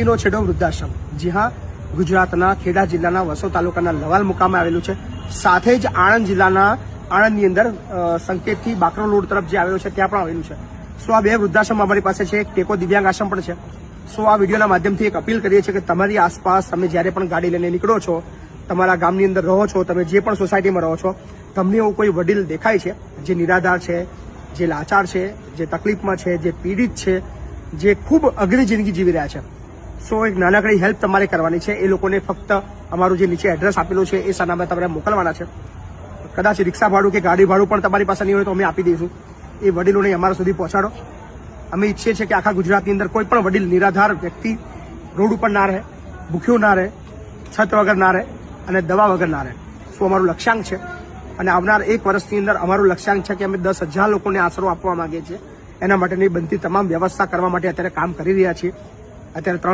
નો છેડો વૃદ્ધાશ્રમ જી હા ગુજરાતના ખેડા જિલ્લાના વસો તાલુકાના લવાલ મુકામે આવેલું છે. સાથે જ આણંદ જિલ્લાના આણંદની અંદર સંકેતથી બાકરોલ રોડ તરફ જે આવેલું છે ત્યાં પણ આવેલું છે. સો આ બે વૃદ્ધાશ્રમ અમારી પાસે છે. એક ટેકો દિવ્યાંગ આશ્રમ પણ છે. સો આ વિડીયોના માધ્યમથી એક અપીલ કરીએ છીએ કે તમારી આસપાસ તમે જ્યારે પણ ગાડી લઈને નીકળો છો, તમારા ગામની અંદર રહો છો, તમે જે પણ સોસાયટીમાં રહો છો, તમને એવું કોઈ વડીલ દેખાય છે જે નિરાધાર છે, જે લાચાર છે, જે તકલીફમાં છે, જે પીડિત છે, જે ખૂબ અઘરી જિંદગી જીવી રહ્યા છે, સો એક નાનકડી હેલ્પ તમારે કરવાની છે. એ લોકોને ફક્ત અમારું જે નીચે એડ્રેસ આપેલું છે એ સરનામે તમારે મોકલવાના છે. કદાચ રિક્ષા ભાડું કે ગાડી ભાડું પણ તમારી પાસે નહીં હોય તો અમે આપી દઈશું. એ વડીલોને અમારા સુધી પહોંચાડો. અમે ઈચ્છીએ છીએ કે આખા ગુજરાતની અંદર કોઈ પણ વડીલ નિરાધાર વ્યક્તિ રોડ ઉપર ના રહે, ભૂખ્યું ના રહે, છત વગર ના રહે અને દવા વગર ના રહે. સો અમારું લક્ષ્યાંક છે અને આવનાર 1 વર્ષની અંદર અમારું લક્ષ્યાંક છે કે અમે 10,000 લોકોને આશરો આપવા માંગીએ છીએ. એના માટેની બનતી તમામ વ્યવસ્થા કરવા માટે અત્યારે કામ કરી રહ્યા છીએ. અત્યારે 3